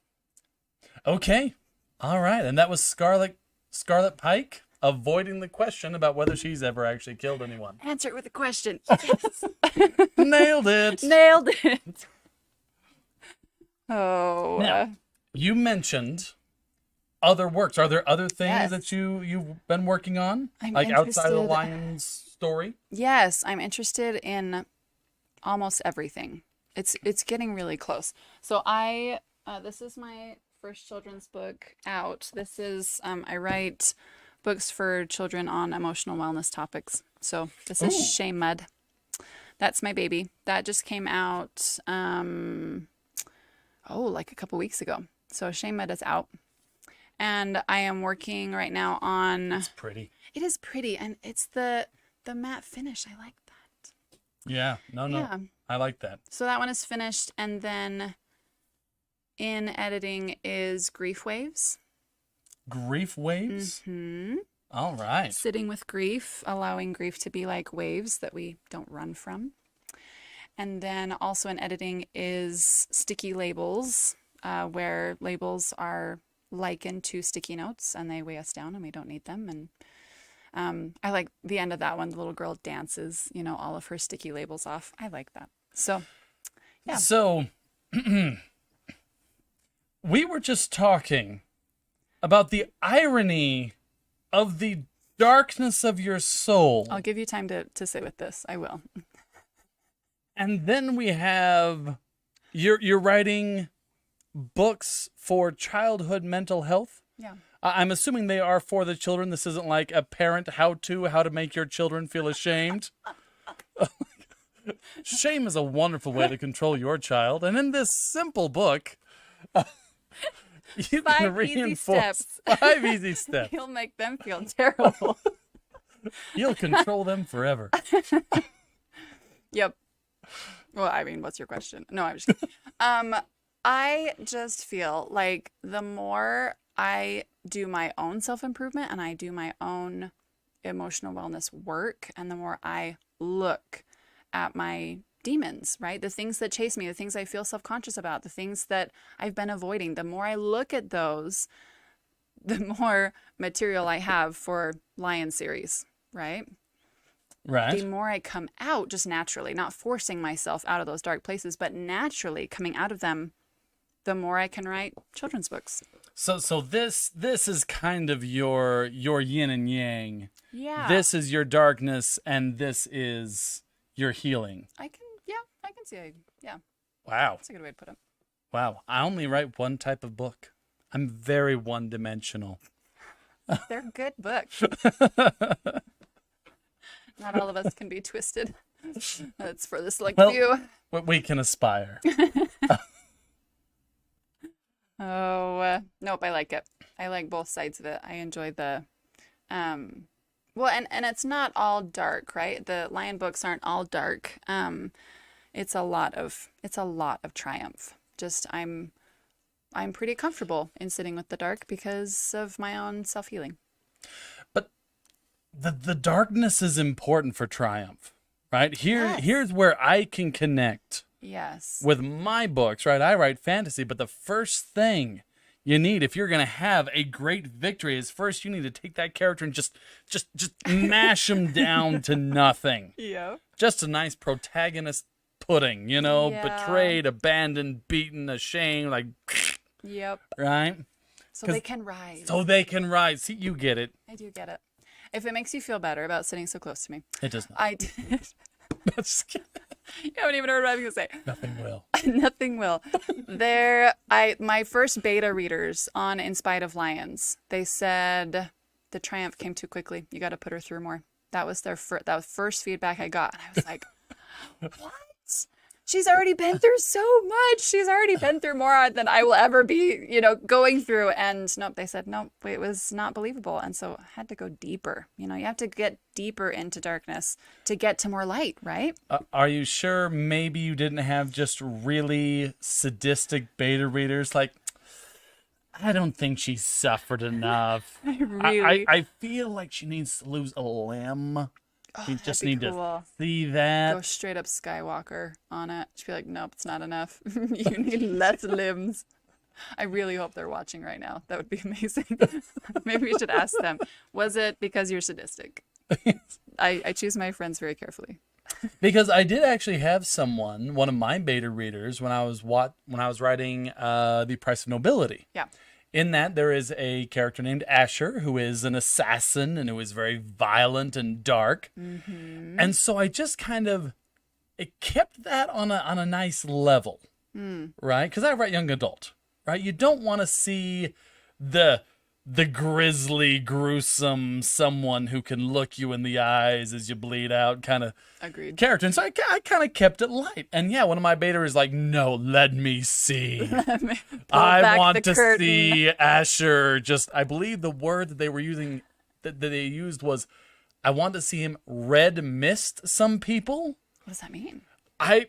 Okay. All right. And that was Scarlette Pike avoiding the question about whether she's ever actually killed anyone. Answer it with a question. Yes. Nailed it. Nailed it. Oh. Now, you mentioned other works. Are there other things Yes. that you've been working on? I'm like outside of the interested- Lion's story? Yes, I'm interested in almost everything. It's getting really close. So this is my first children's book out. This is I write books for children on emotional wellness topics. So this is Ooh. Shame Mud. That's my baby. That just came out like a couple weeks ago. So Shame Mud is out. And I am working right now on It's pretty. it is pretty, and it's the matte finish. I like that. Yeah. No. Yeah. I like that. So that one is finished, and then in editing is Grief Waves. Grief waves? Hmm. All right. Sitting with grief, allowing grief to be like waves that we don't run from. And then also in editing is sticky labels, where labels are likened to sticky notes and they weigh us down and we don't need them. And I like the end of that one. The little girl dances, you know, all of her sticky labels off. I like that. So, yeah. So, we were just talking about the irony of the darkness of your soul. I'll give you time to sit with this. I will. And then we have you're writing books for childhood mental health. Yeah. I'm assuming they are for the children. This isn't like a parent how to make your children feel ashamed. Shame is a wonderful way to control your child. And in this simple book, you can 5 easy reinforce steps. 5 easy steps. You'll make them feel terrible. You'll control them forever. Yep. Well, I mean, what's your question? No, I'm just kidding. I just feel like the more I do my own self-improvement and I do my own emotional wellness work, and the more I look at my demons, right? The things that chase me, the things I feel self-conscious about, the things that I've been avoiding. The more I look at those, the more material I have for Lion series, right? Right. The more I come out just naturally, not forcing myself out of those dark places, but naturally coming out of them, the more I can write children's books. So this is kind of your yin and yang. Yeah. This is your darkness, and this is your healing. I can see. Yeah. Wow. That's a good way to put it. Wow. I only write one type of book. I'm very one-dimensional. They're good books. Not all of us can be twisted. That's for the select few. We can aspire. Nope, I like it. I like both sides of it. I enjoy the, well, and it's not all dark, right? The Lion books aren't all dark. It's a lot of triumph. Just I'm pretty comfortable in sitting with the dark because of my own self-healing. But the darkness is important for triumph, right? Yes. Here's where I can connect. Yes. With my books, right? I write fantasy, but the first thing you need if you're going to have a great victory is first you need to take that character and just mash him down to nothing. Yeah. Just a nice protagonist pudding, Yeah. betrayed, abandoned, beaten, ashamed, like, Yep. right? So they can rise. So they can rise. See, you get it. I do get it. If it makes you feel better about sitting so close to me. It does not. I did. Just kidding. You haven't even heard what I was going to say. Nothing will. Nothing will. My first beta readers on In Spite of Lions, they said the triumph came too quickly. You got to put her through more. That was that was first feedback I got. And I was like, what? She's already been through so much. She's already been through more than I will ever be, going through. And nope, they said, nope, it was not believable. And so I had to go deeper. You have to get deeper into darkness to get to more light, right? Are you sure maybe you didn't have just really sadistic beta readers? Like, I don't think she suffered enough. I feel like she needs to lose a limb. We just need to see that. Go straight up Skywalker on it. She'd be like, nope, it's not enough. You need less limbs. I really hope they're watching right now. That would be amazing. Maybe we should ask them. Was it because you're sadistic? I choose my friends very carefully. Because I did actually have one of my beta readers, when I was writing The Price of Nobility. Yeah. In that, there is a character named Asher who is an assassin and who is very violent and dark. Mm-hmm. And so I just it kept that on a nice level, right? Because I write young adult, right? You don't want to see the grisly, gruesome someone who can look you in the eyes as you bleed out kind of character. And so I kind of kept it light. And yeah, one of my beta is like, no, let me see. I want to see Asher. I believe the word that they were using, that they used was, I want to see him red mist some people. What does that mean? I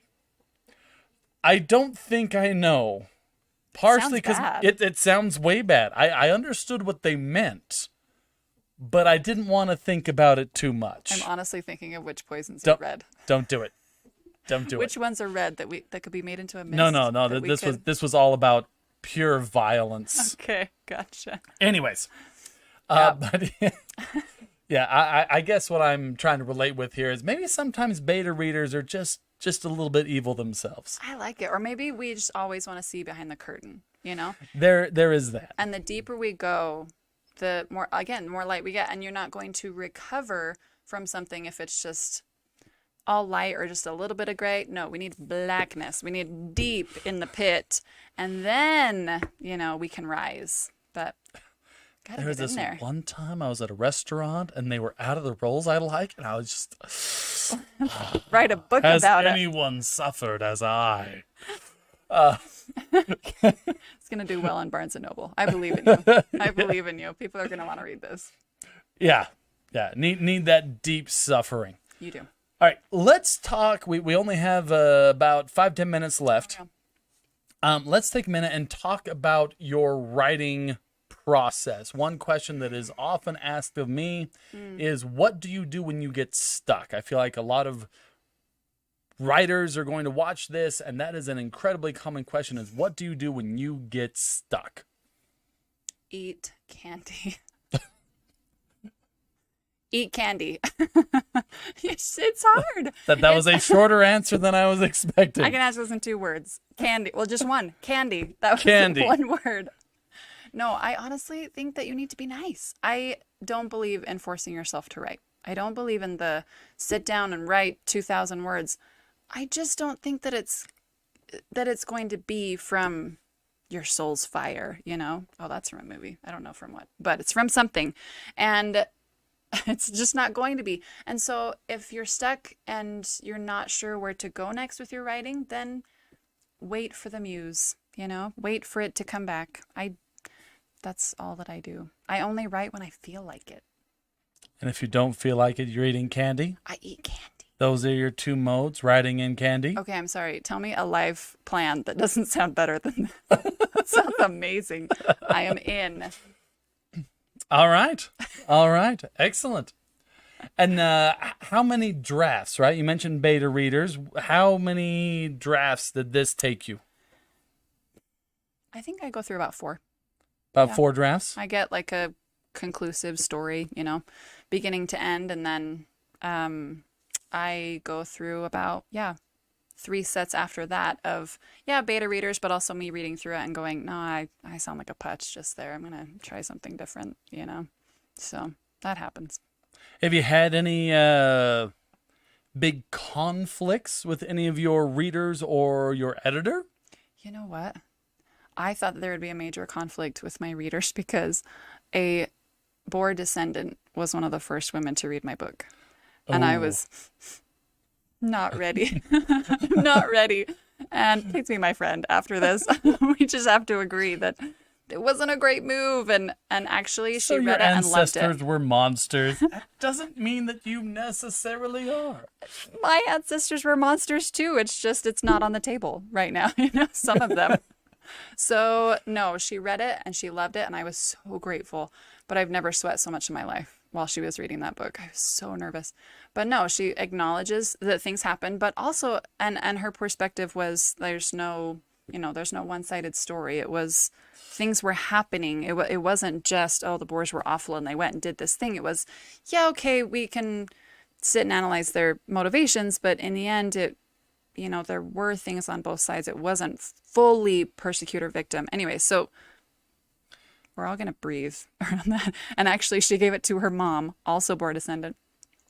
don't think I know. Partially because it sounds way bad. I understood what they meant, but I didn't want to think about it too much. I'm honestly thinking of which poisons are red. Don't do it. Don't do it. Which ones are red that could be made into a mist? No. This was all about pure violence. Okay, gotcha. Anyways, but yeah, I guess what I'm trying to relate with here is maybe sometimes beta readers are just a little bit evil themselves. I like it. Or maybe we just always want to see behind the curtain, There is that. And the deeper we go, the more light we get. And you're not going to recover from something if it's just all light or just a little bit of gray. No, we need blackness. We need deep in the pit. And then, we can rise. But gotta there was get in this there. one time I was at a restaurant and they were out of the roles I like, and I was just write a book about it. Has anyone suffered as I? It's gonna do well on Barnes and Noble. I believe in you. I believe in you. People are gonna want to read this. Yeah. Need that deep suffering. You do. All right, let's talk. We only have about 5-10 minutes left. Okay. Let's take a minute and talk about your writing process. One question that is often asked of me is, what do you do when you get stuck? I feel like a lot of writers are going to watch this, and that is an incredibly common question, is what do you do when you get stuck? Eat candy. Eat candy. It's hard. That was a shorter answer than I was expecting. I can answer this in 2 words. Candy. Well, just one. Candy. That was Candy. one word. No, I honestly think that you need to be nice. I don't believe in forcing yourself to write. I don't believe in the sit down and write 2,000 words. I just don't think that it's going to be from your soul's fire, you know? Oh, that's from a movie. I don't know from what, but it's from something. And it's just not going to be. And so if you're stuck and you're not sure where to go next with your writing, then wait for the muse, you know? Wait for it to come back. That's all that I do. I only write when I feel like it. And if you don't feel like it, you're eating candy? I eat candy. Those are your 2 modes, writing and candy? Okay, I'm sorry. Tell me a life plan that doesn't sound better than that. That sounds amazing. I am in. All right. Excellent. And how many drafts, right? You mentioned beta readers. How many drafts did this take you? I think I go through about 4. About 4 drafts? I get like a conclusive story, you know, beginning to end. And then I go through about, 3 sets after that of, beta readers, but also me reading through it and going, no, I sound like a putz just there. I'm going to try something different, you know? So that happens. Have you had any big conflicts with any of your readers or your editor? You know what? I thought that there would be a major conflict with my readers because a Boer descendant was one of the first women to read my book. And I was not ready. Not ready. And please be my friend after this. We just have to agree that it wasn't a great move. And actually, she read it and loved it. Your ancestors were monsters. That doesn't mean that you necessarily are. My ancestors were monsters too. It's not on the table right now. You know, some of them. So no, she read it and she loved it. And I was so grateful. But I've never sweat so much in my life while she was reading that book. I was so nervous. But no, she acknowledges that things happen, but also, and her perspective was there's no one-sided story. It was things were happening. It wasn't just, oh, the Boers were awful and they went and did this thing. It was, okay, we can sit and analyze their motivations, but in the end, there were things on both sides. It wasn't fully persecutor victim. Anyway, so we're all going to breathe around that. And actually, she gave it to her mom, also Boer descendant.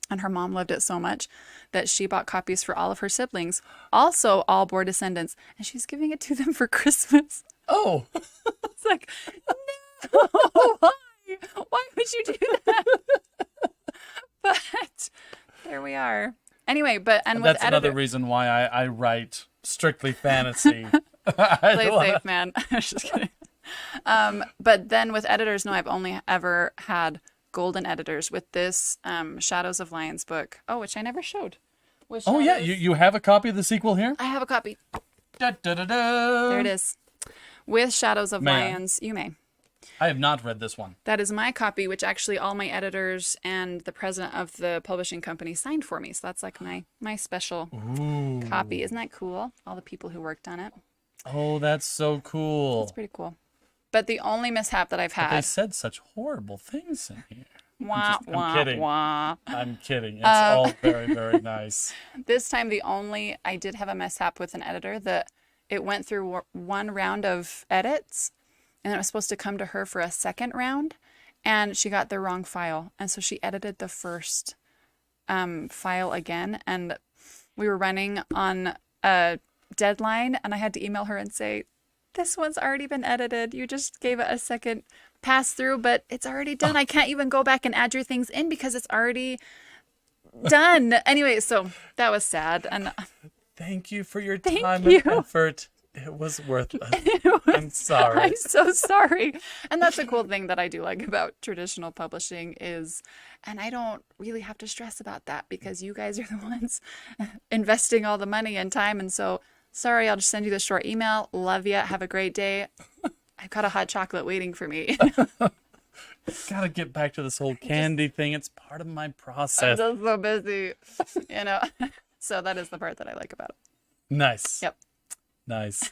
And her mom loved it so much that she bought copies for all of her siblings, also all Boer descendants. And she's giving it to them for Christmas. Oh. It's like, no, why? Why would you do that? But there we are. Anyway, that's another reason why I write strictly fantasy. Play safe, man. I was just kidding. But then with editors, no, I've only ever had golden editors with this Shadows of Lions book. Oh, which I never showed. You have a copy of the sequel here? I have a copy. Da, da, da, da. There it is. With Shadows of Lions. You may. I have not read this one. That is my copy, which actually all my editors and the president of the publishing company signed for me. So that's like my special copy. Isn't that cool? All the people who worked on it. Oh, that's so cool. That's pretty cool. But the only mishap that I've had... But they said such horrible things in here. I'm kidding. I'm kidding. It's all very, very nice. This time, I did have a mishap with an editor that it went through one round of edits, and it was supposed to come to her for a second round, and she got the wrong file. And so she edited the first file again, and we were running on a deadline, and I had to email her and say, this one's already been edited. You just gave it a second pass through, but it's already done. I can't even go back and add your things in because it's already done. Anyway, so that was sad. And thank you for your time and effort. It was worthless. I'm sorry. I'm so sorry. And that's a cool thing that I do like about traditional publishing is, and I don't really have to stress about that because you guys are the ones investing all the money and time. And so sorry, I'll just send you the short email. Love ya. Have a great day. I've got a hot chocolate waiting for me. Gotta get back to this whole candy thing. It's part of my process. I'm just so busy, So that is the part that I like about it. Nice. Yep. Nice.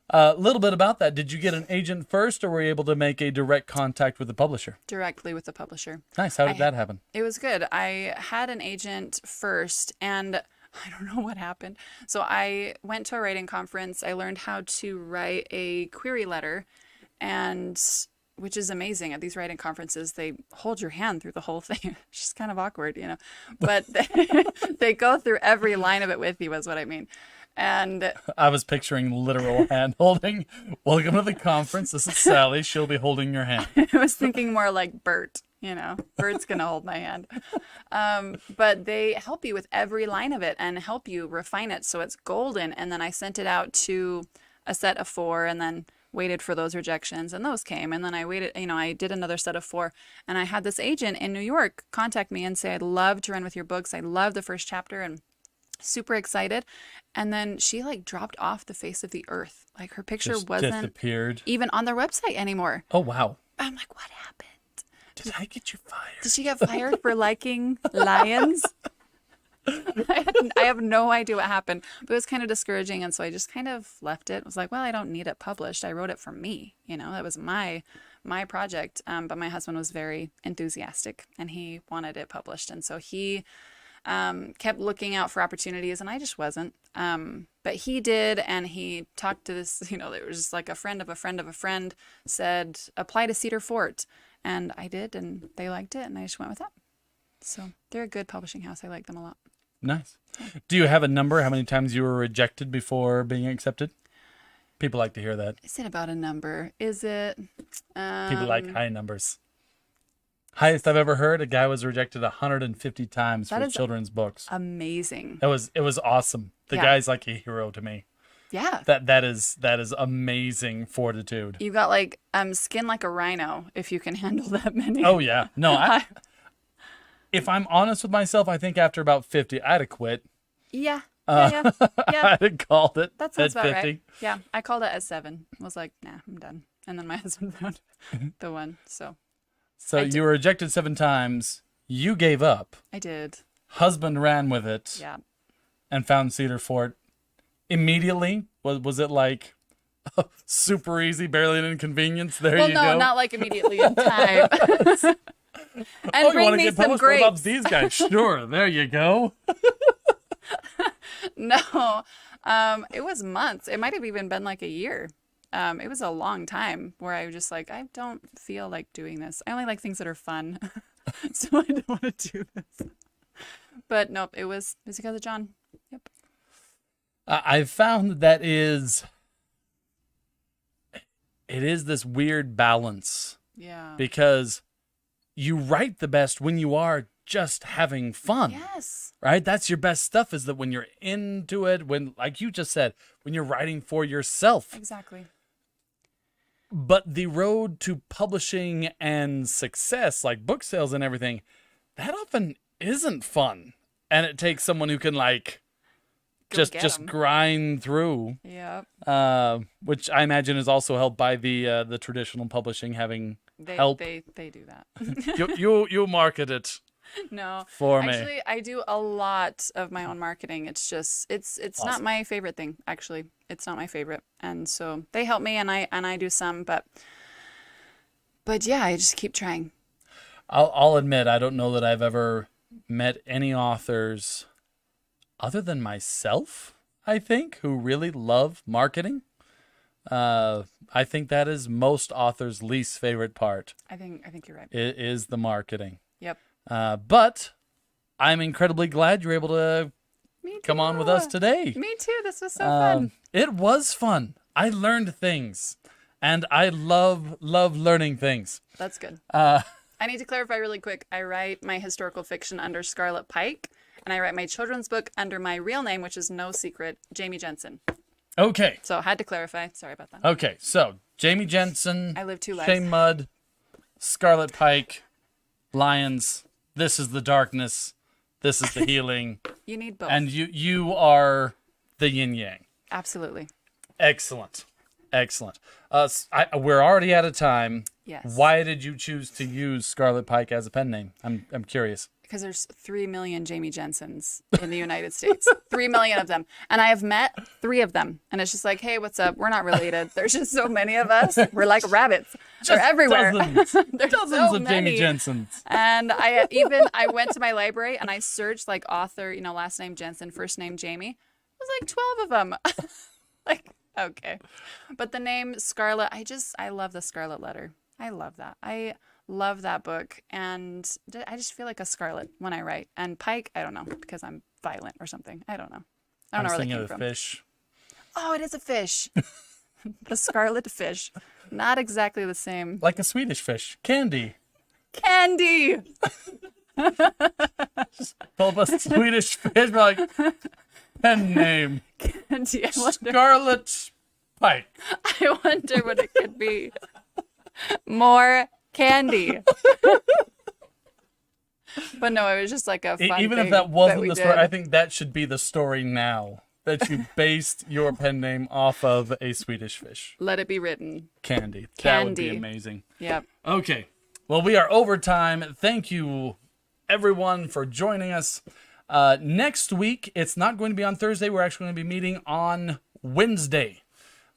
A little bit about that. Did you get an agent first, or were you able to make a direct contact with the publisher? Directly with the publisher. Nice. How did that happen? It was good. I had an agent first, and I don't know what happened. So I went to a writing conference. I learned how to write a query letter, and which is amazing. At these writing conferences, they hold your hand through the whole thing. It's just kind of awkward, you know. But they go through every line of it with you, is what I mean. And I was picturing literal hand holding. Welcome to the conference. This is Sally. She'll be holding your hand. I was thinking more like Bert, you know, Bert's going to hold my hand. But they help you with every line of it and help you refine it so it's golden. And then I sent it out to a set of 4 and then waited for those rejections, and those came. And then I waited, you know, I did another set of 4, and I had this agent in New York contact me and say, I'd love to run with your books. I love the first chapter, and super excited. And then she like dropped off the face of the earth. Like her picture Just wasn't disappeared. even on their website anymore. Oh, wow. I'm like, what happened? Did I get you fired? Did she get fired for liking lions? I have no idea what happened, but it was kind of discouraging. And so I just kind of left it. I was like, well, I don't need it published. I wrote it for me. You know, that was my project. But my husband was very enthusiastic and he wanted it published. And so he kept looking out for opportunities, and I just wasn't. But he did, and he talked to this, you know, there was just like a friend of a friend of a friend said, apply to Cedar Fort. And I did, and they liked it, and I just went with that. So they're a good publishing house. I like them a lot. Nice. Do you have a number? How many times you were rejected before being accepted? People like to hear that. Is it about a number? Is it? People like high numbers. Highest I've ever heard, a guy was rejected 150 times for children's books. Amazing. It was awesome. The guy's like a hero to me. Yeah. That is amazing fortitude. You got like skin like a rhino if you can handle that many. Oh yeah. No, if I'm honest with myself, I think after about 50, I'd have quit. Yeah. Yeah. I'd have called it. That sounds at about 50. right. Yeah. I called it at 7. I was like, nah, I'm done. And then my husband found the one. So you were rejected 7 times. You gave up. I did. Husband ran with it. Yeah. And found Cedar Fort. Immediately? Was it like super easy, barely an inconvenience? There you go. Well, no, not like immediately in time. And you want to me get some published? What about grapes. these guys? Sure. There you go. No, it was months. It might have even been like a year. It was a long time where I was just like, I don't feel like doing this. I only like things that are fun. So I don't want to do this. But nope, it was because of John. Yep. I've found that it is this weird balance. Yeah. Because you write the best when you are just having fun. Yes. Right? That's your best stuff, is that when you're into it, when, like you just said, when you're writing for yourself. Exactly. But the road to publishing and success, like book sales and everything, that often isn't fun. And it takes someone who can like just grind through. Yep. Which I imagine is also helped by the traditional publishing having help. They do that. you market it. No. For me. Actually, I do a lot of my own marketing. It's just it's Awesome. not my favorite thing, actually. It's not my favorite. And so they help me and I do some, but yeah, I just keep trying. I'll admit, I don't know that I've ever met any authors other than myself, I think, who really love marketing. I think that is most authors' least favorite part. I think you're right. It is the marketing. Yep. But I'm incredibly glad you're able to come on with us today. Me too. This was so fun. It was fun. I learned things, and I love learning things. That's good. I need to clarify really quick. I write my historical fiction under Scarlette Pike, and I write my children's book under my real name, which is no secret, Jamie Jensen. Okay. So I had to clarify. Sorry about that. Okay, so Jamie Jensen, I live 2 lives. Shane Mudd, Scarlette Pike, Lions. This is the darkness. This is the healing. You need both. And you are the yin yang. Absolutely. Excellent. We're already out of time. Yes. Why did you choose to use Scarlette Pike as a pen name? I'm curious. because there's 3 million Jamie Jensens in the United States. 3 million of them. And I have met 3 of them. And it's just like, hey, what's up? We're not related. There's just so many of us. We're like rabbits. They're everywhere. Dozens so of many. Jamie Jensens. And I went to my library and I searched like author, last name Jensen, first name Jamie. It was like 12 of them. Like, okay. But the name Scarlette, I love the Scarlet Letter. I love that. I love that book. And I just feel like a Scarlet when I write. And Pike, I don't know, because I'm violent or something. I don't know. I don't know where that came from. Fish. Oh, it is a fish. The scarlet fish. Not exactly the same. Like a Swedish fish. Candy. Candy! Pull up a Swedish fish, like, pen name. Candy. Scarlette Pike. I wonder what it could be. More candy. But no, it was just like a fun Even thing if that wasn't we the story, did. I think that should be the story now. That you based your pen name off of a Swedish fish. Let it be written. Candy. That would be Candy. amazing. Yep. Okay. Well, we are over time. Thank you, everyone, for joining us. Next week, it's not going to be on Thursday. We're actually going to be meeting on Wednesday.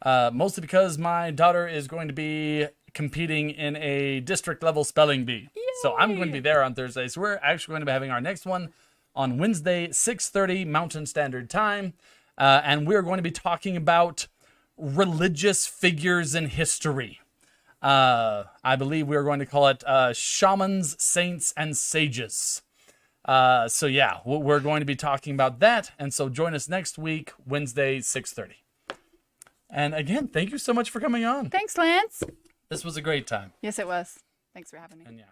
Mostly because my daughter is going to be competing in a district level spelling bee. Yay! So I'm going to be there on Thursday. So we're actually going to be having our next one on Wednesday, 6:30 Mountain Standard Time. And we're going to be talking about religious figures in history. I believe we're going to call it shamans, saints, and sages. So yeah, we're going to be talking about that. And so join us next week, Wednesday, 6:30. And again, thank you so much for coming on. Thanks, Lance. This was a great time. Yes, it was. Thanks for having me. And yeah.